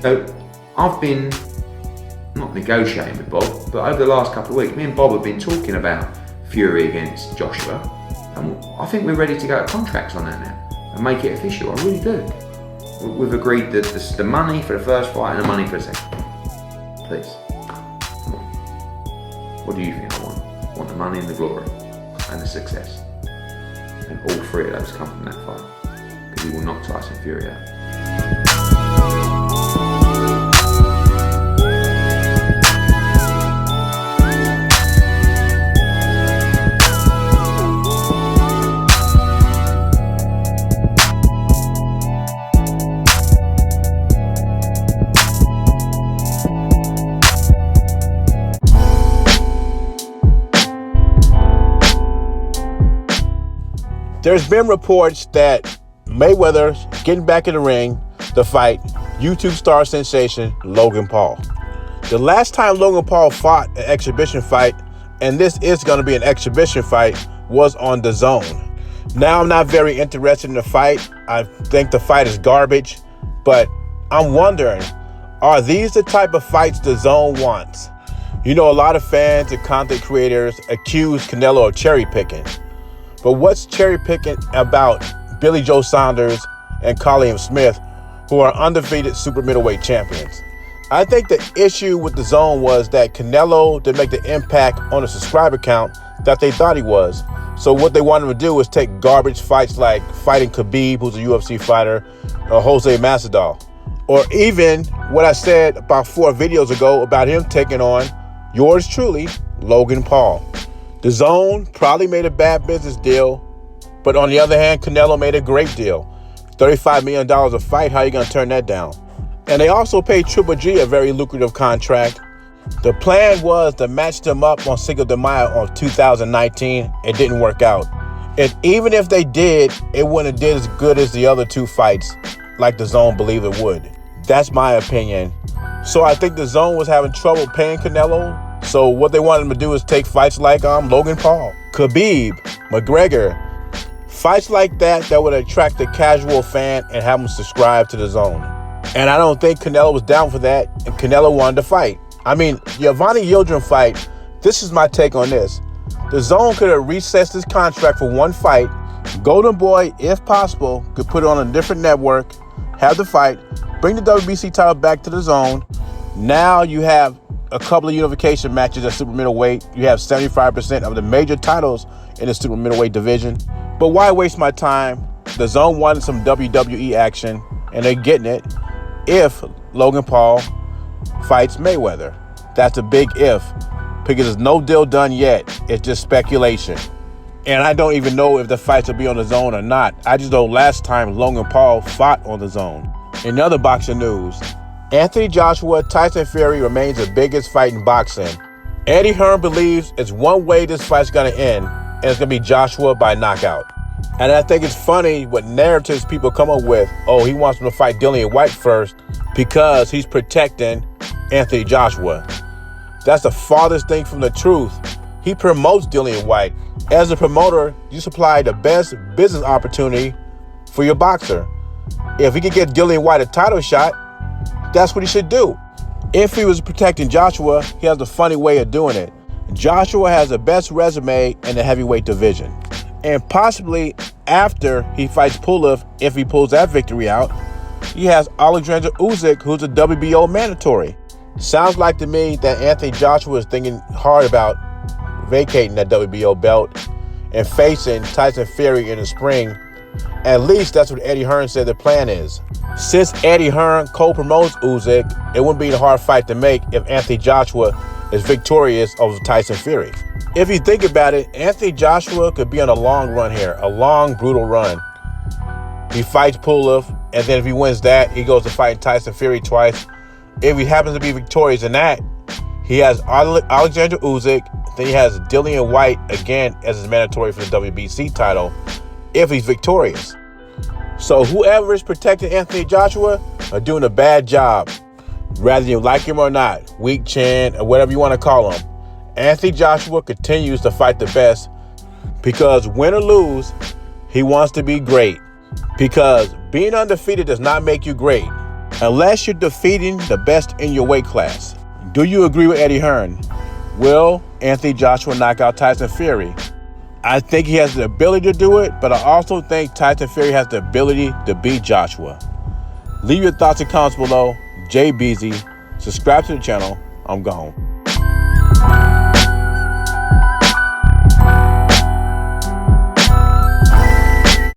So I've been not negotiating with Bob, but over the last couple of weeks, me and Bob have been talking about Fury against Joshua, and I think we're ready to go to contracts on that now and make it official. I really do. We've agreed that the money for the first fight and the money for the second. Please, come on. What do you think I want? I want the money and the glory and the success, and all three of those come from that fight, because he will knock Tyson Fury out. There's been reports that Mayweather's getting back in the ring to fight YouTube star sensation Logan Paul. The last time Logan Paul fought an exhibition fight, and this is going to be an exhibition fight, was on DAZN. Now I'm not very interested in the fight. I think the fight is garbage, but I'm wondering, are these the type of fights DAZN wants? You know, a lot of fans and content creators accuse Canelo of cherry picking. But what's cherry picking about Billy Joe Saunders and Collier Smith, who are undefeated super middleweight champions? I think the issue with DAZN was that Canelo didn't make the impact on the subscriber count that they thought he was. So what they wanted to do was take garbage fights like fighting Khabib, who's a UFC fighter, or Jose Masvidal. Or even what I said about 4 videos ago about him taking on yours truly, Logan Paul. DAZN probably made a bad business deal, but on the other hand, Canelo made a great deal. $35 million a fight, how are you going to turn that down? And they also paid Triple G a very lucrative contract. The plan was to match them up on Cinco de Mayo of 2019. It didn't work out. And even if they did, it wouldn't have did as good as the other 2 fights like DAZN believed it would. That's my opinion. So I think DAZN was having trouble paying Canelo. So what they wanted him to do is take fights like Logan Paul, Khabib, McGregor, fights like that would attract the casual fan and have him subscribe to DAZN. And I don't think Canelo was down for that, and Canelo wanted to fight. I mean, Yavani Yildirim fight, this is my take on this. DAZN could have recessed his contract for 1 fight. Golden Boy, if possible, could put it on a different network, have the fight, bring the WBC title back to DAZN. Now you have a couple of unification matches at super middleweight. You have 75% of the major titles in the super middleweight division. But why waste my time? DAZN wanted some WWE action, and they're getting it if Logan Paul fights Mayweather. That's a big if, because there's no deal done yet. It's just speculation. And I don't even know if the fights will be on DAZN or not. I just know last time Logan Paul fought on DAZN. In other boxing news, Anthony Joshua, Tyson Fury remains the biggest fight in boxing. Eddie Hearn believes it's one way this fight's going to end, and it's going to be Joshua by knockout. And I think it's funny what narratives people come up with. Oh, he wants him to fight Dillian White first because he's protecting Anthony Joshua. That's the farthest thing from the truth. He promotes Dillian White. As a promoter, you supply the best business opportunity for your boxer. If he could get Dillian White a title shot, that's what he should do. If he was protecting Joshua, he has a funny way of doing it. Joshua has the best resume in the heavyweight division. And possibly after he fights Pulev, if he pulls that victory out, he has Alexander Usyk, who's a WBO mandatory. Sounds like to me that Anthony Joshua is thinking hard about vacating that WBO belt and facing Tyson Fury in the spring. At least that's what Eddie Hearn said the plan is. Since Eddie Hearn co-promotes Usyk, it wouldn't be a hard fight to make if Anthony Joshua is victorious over Tyson Fury. If you think about it, Anthony Joshua could be on a long run here, a long, brutal run. He fights Pulev, and then if he wins that, he goes to fight Tyson Fury twice. If he happens to be victorious in that, he has Alexander Usyk, then he has Dillian White again as his mandatory for the WBC title if he's victorious. So whoever is protecting Anthony Joshua are doing a bad job. Whether you like him or not, weak chin or whatever you want to call him, Anthony Joshua continues to fight the best because win or lose, he wants to be great. Because being undefeated does not make you great. unless you're defeating the best in your weight class. Do you agree with Eddie Hearn? Will Anthony Joshua knock out Tyson Fury? I think he has the ability to do it, but I also think Tyson Fury has the ability to beat Joshua. Leave your thoughts and comments below. Jay Beasy. Subscribe to the channel. I'm gone.